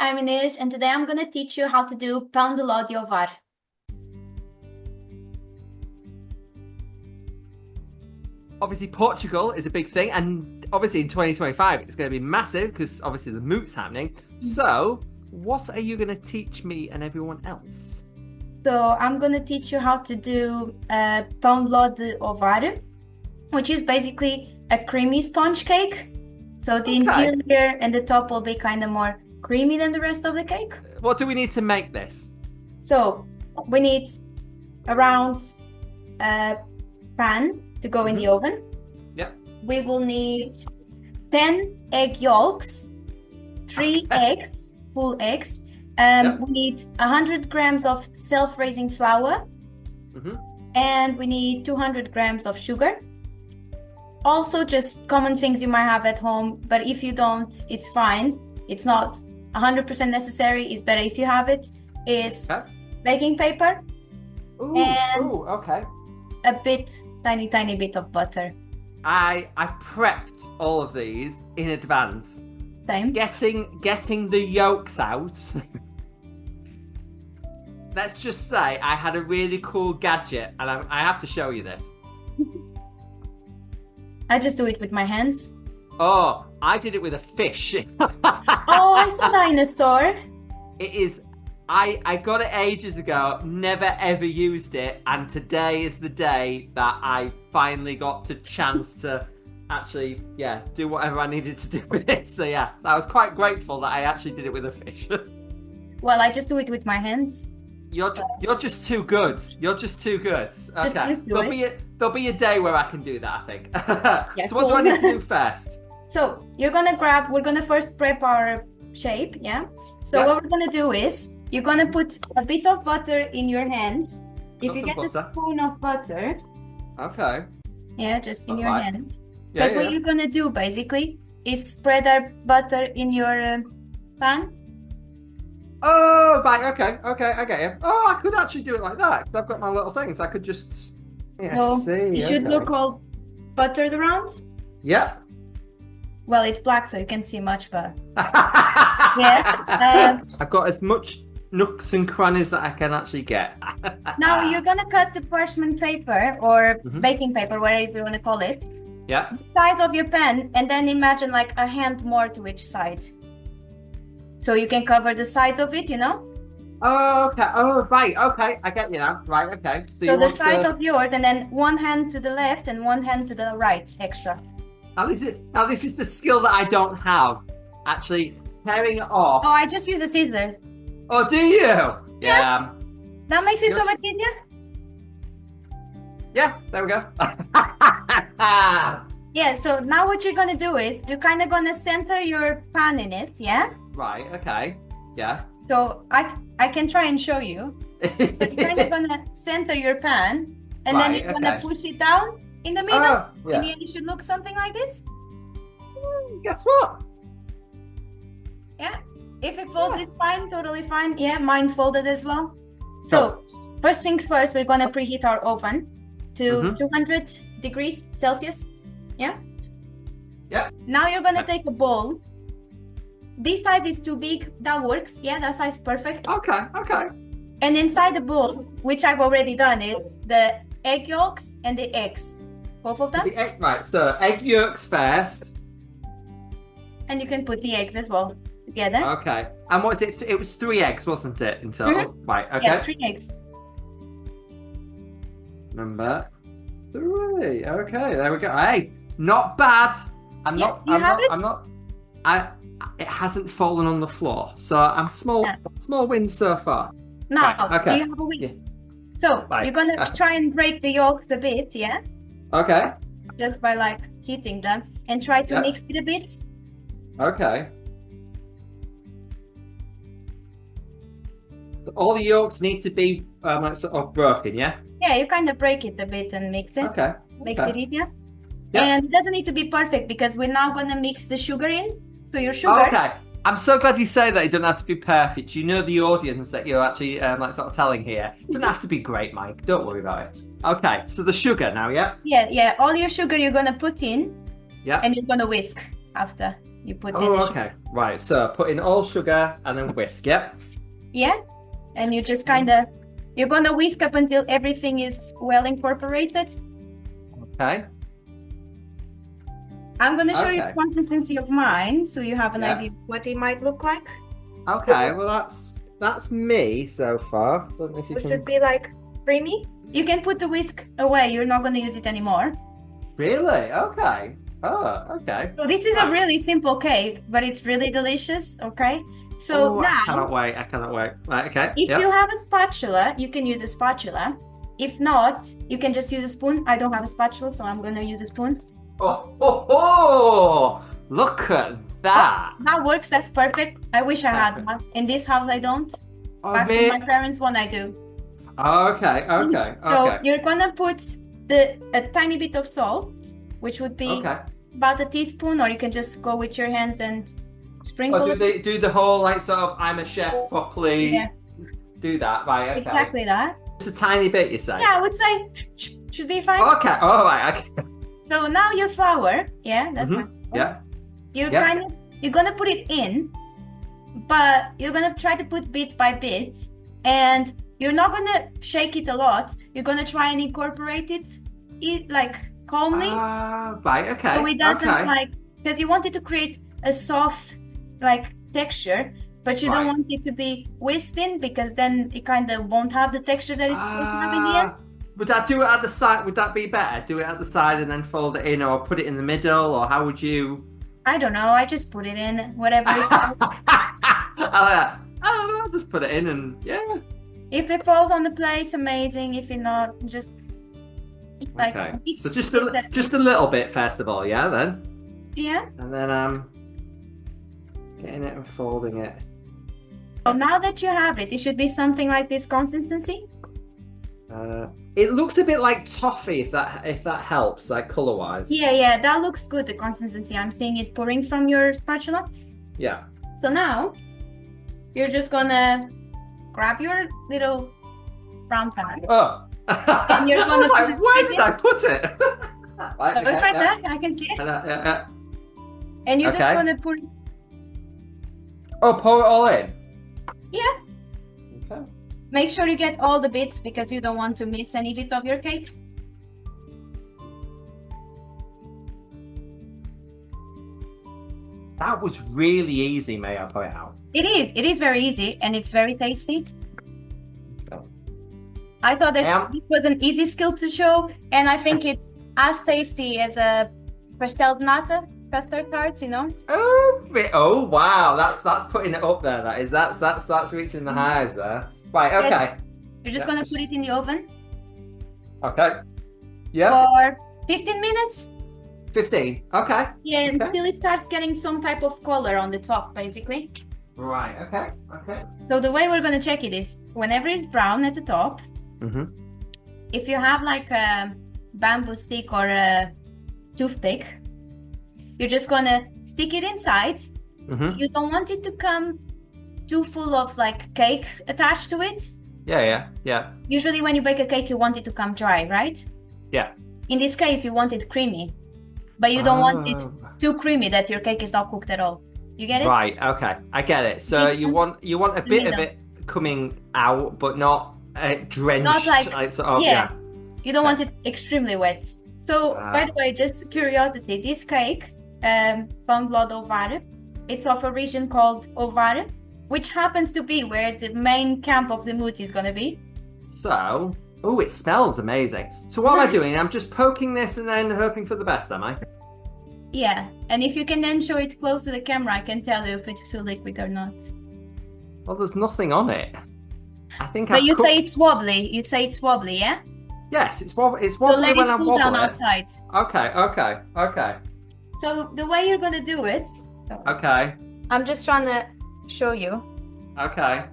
I'm Inês, and today I'm going to teach you how to do pão de ló de Ovar. Obviously, Portugal is a big thing, and obviously in 2025 it's going to be massive because obviously the Moot's happening. So, what are you going to teach me and everyone else? So I'm going to teach you how to do pão de ló de Ovar, which is basically a creamy sponge cake. So the interior and the top will be kind of more creamy than the rest of the cake. What do we need to make this? So we need a round pan to go in the oven. Yep. We will need 10 egg yolks, 3 eggs, full eggs. Yep. We need 100 grams of self-raising flour, and we need 200 grams of sugar. Also, just common things you might have at home, but if you don't, it's fine. It's not 100% necessary. It's better if you have it. Is baking paper and a tiny bit of butter. I've prepped all of these in advance. Same. Getting the yolks out. Let's just say I had a really cool gadget, and I have to show you this. I just do it with my hands. Oh, I did it with a fish. Oh, I saw that in a store. It is. I got it ages ago, never ever used it, and today is the day that I finally got the chance to actually, do whatever I needed to do with it. So I was quite grateful that I actually did it with a fish. Well, I just do it with my hands. You're just too good. You're just too good. Okay. There'll be a day where I can do that, I think. Yeah, so what do I need to do first? So we're gonna first prep our shape, So what we're gonna do is you're gonna put a bit of butter in your hands. If you get a spoon of butter. Okay. Yeah, just in your hand. Because what you're gonna do basically is spread our butter in your pan. Oh, right, okay, I get you. Oh, I could actually do it like that, because I've got my little things. I could just, see. You should look all buttered around. Yeah. Well, it's black, so you can see much, but... I've got as much nooks and crannies that I can actually get. Now, you're going to cut the parchment paper, or baking paper, whatever you want to call it. Yeah. The size of your pan, and then imagine like a hand more to each side. So you can cover the sides of it, Oh, okay. Oh, right. Okay. I get you now. Right. Okay. So the size of yours, and then one hand to the left and one hand to the right extra. Now this is the skill that I don't have. Actually, tearing it off. Oh, I just use the scissors. Oh, do you? Yeah. That makes it so much easier. Yeah. There we go. Yeah. So now what you're gonna do is you're kind of gonna center your pan in it. Yeah. Right, okay, yeah. So I can try and show you. But you're kind of gonna center your pan, and then you're gonna push it down in the middle. Oh, yeah. In the end, it should look something like this. Guess what? Yeah. If it folds, it's fine, totally fine. Yeah, mine folded as well. So first things first, we're gonna preheat our oven to 200 degrees Celsius. Yeah. Yeah. Now you're gonna take a bowl. This size is too big. That works. Yeah, that size perfect. Okay. And inside the bowl, which I've already done, it's the egg yolks and the eggs. Both of them. Right, so egg yolks first. And you can put the eggs as well together. Okay. And what's it? It was 3 eggs, wasn't it, in total? Right, okay. Yeah, 3 eggs. Number 3. Okay, there we go. Hey, not bad. It hasn't fallen on the floor, so I'm small wins so far. Now, do you have a win? Yeah. So you're gonna try and break the yolks a bit, yeah? Okay. Just by heating them, and try to mix it a bit. Okay. All the yolks need to be sort of broken, yeah? Yeah, you kind of break it a bit and mix it. Okay. Makes it easier. Yeah. And it doesn't need to be perfect because we're now gonna mix the sugar in. So your sugar. Okay. I'm so glad you say that it doesn't have to be perfect. You know the audience that you're actually sort of telling here. It doesn't have to be great, Mike. Don't worry about it. Okay, so the sugar now, yeah? Yeah. All your sugar you're gonna put in. Yeah. And you're gonna whisk after. You put in. Oh, okay. Right. So put in all sugar and then whisk. Yep. Yeah. And you just you're gonna whisk up until everything is well incorporated. Okay. I'm gonna show you the consistency of mine, so you have an idea what it might look like. Okay. Well, that's me so far. Don't know if you It should be like creamy. You can put the whisk away. You're not gonna use it anymore. Really? Okay. Oh, okay. So this is a really simple cake, but it's really delicious. Okay. So now, I cannot wait. I cannot wait. Right. Okay. If you have a spatula, you can use a spatula. If not, you can just use a spoon. I don't have a spatula, so I'm gonna use a spoon. Oh! Look at that. Oh, that works. That's perfect. I wish I had one. In this house, I don't. Back in my parents' one, I do. Okay. So you're gonna put a tiny bit of salt, which would be about a teaspoon, or you can just go with your hands and sprinkle. Oh, do the whole like sort of I'm a chef properly? Yeah. Do that, right? Okay. Exactly that. Just a tiny bit, you say? Yeah, I would say should be fine. Okay. All right. Okay. So now your flour, that's fine. Yeah. You're gonna put it in, but you're gonna try to put bits by bits, and you're not gonna shake it a lot. You're gonna try and incorporate it like calmly. Right. Okay. So it doesn't because you want it to create a soft texture, but you don't want it to be whisked in, because then it kind of won't have the texture that it's supposed to have in the end. Would I do it at the side? Would that be better? Do it at the side and then fold it in, or put it in the middle, or how would you? I don't know. I just put it in, whatever. I'll just put it in, and If it falls on the place, amazing. If it not, just So just a little bit first of all, then. Yeah. And then getting it and folding it. So now that you have it, it should be something like this consistency. It looks a bit like toffee, if that helps, like color-wise. Yeah, that looks good, the consistency. I'm seeing it pouring from your spatula. Yeah. So now, you're just gonna grab your little brown pan. Oh. And you're gonna where did I put it? It's right there, I can see it. And you're just gonna pour it. Oh, pour it all in? Yeah. Okay. Make sure you get all the bits, because you don't want to miss any bit of your cake. That was really easy, may I point out. It is very easy, and it's very tasty. Oh. I thought that it was an easy skill to show, and I think it's as tasty as a pastel de nata custard tart, Oh wow, that's putting it up there. That's reaching the highs there. Right, okay. Yes. You're just gonna put it in the oven. Okay. Yeah. For 15 minutes. 15. Okay. Yeah, until it starts getting some type of color on the top, basically. Right. Okay. So the way we're gonna check it is whenever it's brown at the top. If you have like a bamboo stick or a toothpick, you're just gonna stick it inside. You don't want it to come too full of cake attached to it. Yeah. Usually when you bake a cake, you want it to come dry, right? Yeah. In this case, you want it creamy, but you don't want it too creamy that your cake is not cooked at all. You get it? Right. Okay. I get it. So you want a bit of it coming out, but not drenched. Not You don't want it extremely wet. So, by the way, just curiosity, this cake, Pão de Ló de Ovar, it's of a region called Ovar, which happens to be where the main camp of the Moot is going to be. So, it smells amazing. So what am I doing? I'm just poking this and then hoping for the best, am I? Yeah, and if you can then show it close to the camera, I can tell you if it's too liquid or not. Well, there's nothing on it. I think. But you say it's wobbly. You say it's wobbly, yeah? Yes, it's wobbly. It's wobbly so when I wobble it. Down outside. Okay. So the way you're gonna do it. Okay. I'm just trying to show you. Okay.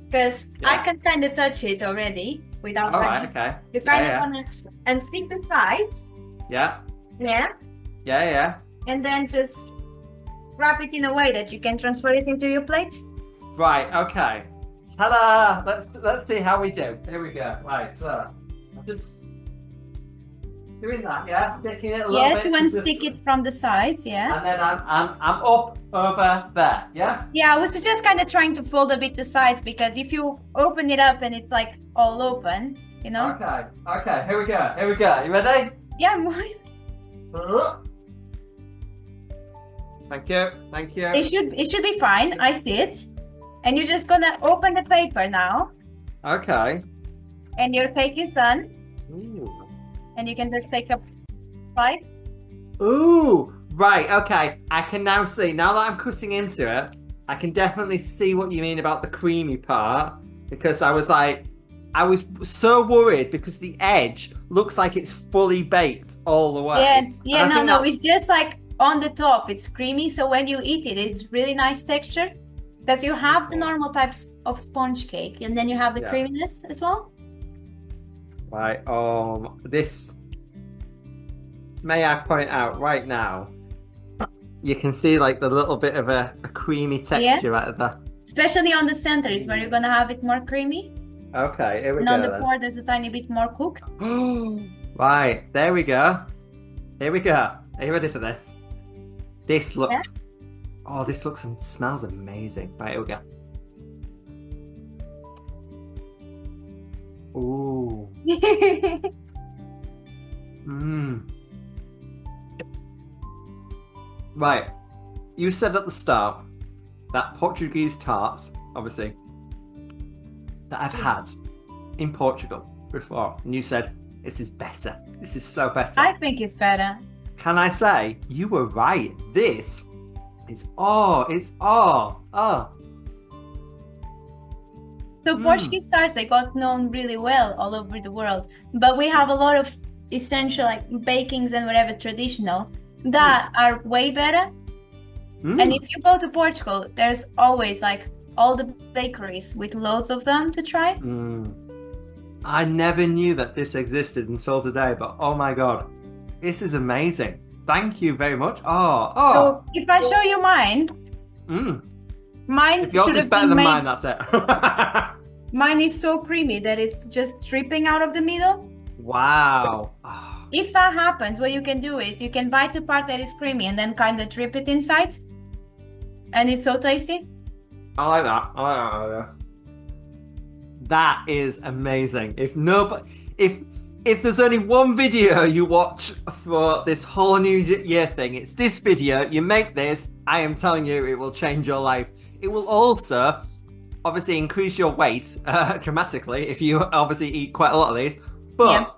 Because I can kind of touch it already without. All right. Okay. You kind of wanna and stick the sides. Yeah. Yeah. Yeah. And then just wrap it in a way that you can transfer it into your plate. Right. Okay. Ta-da! Let's see how we do. Here we go. Right. So, just doing that, yeah? Sticking it a little bit to unstick it from the sides, yeah. And then I'm up over there, yeah? Yeah, I was just kind of trying to fold a bit the sides because if you open it up and it's like all open, you know? Okay, here we go. You ready? Yeah, more. Thank you. It should be fine. I see it. And you're just gonna open the paper now. Okay. And your cake is done. Ooh. And you can just take a bite. Ooh, right, okay. I can now see, now that I'm cutting into it, I can definitely see what you mean about the creamy part. Because I was so worried because the edge looks like it's fully baked all the way. Yeah, no, it's just like on the top, it's creamy. So when you eat it, it's really nice texture. Because you have the normal types of sponge cake and then you have the creaminess as well. Right, this, may I point out right now, you can see like the little bit of a creamy texture out of the... Especially on the center is where you're gonna have it more creamy. Okay, here we and go. And on the core, there's a tiny bit more cooked. Right, there we go. Here we go. Are you ready for this? This looks... Oh, this looks and smells amazing. Right, here we go. Ooh. Right. You said at the start that Portuguese tarts, obviously, that I've had in Portugal before. And you said, this is better. This is so better. I think it's better. Can I say, you were right. This is So Portuguese tarts, they got known really well all over the world. But we have a lot of essential like bakings and whatever traditional that are way better. And if you go to Portugal, there's always like all the bakeries with loads of them to try. I never knew that this existed until today, but oh my god, this is amazing. Thank you very much. So if I show you mine, mine if yours is better than mine, that's it. Mine is so creamy that it's just dripping out of the middle. Wow. If that happens, what you can do is you can bite the part that is creamy and then kind of drip it inside. And it's so tasty. I like that. That is amazing. If there's only one video you watch for this whole New Year thing, it's this video. You make this, I am telling you, it will change your life. It will also obviously increase your weight dramatically if you obviously eat quite a lot of these. But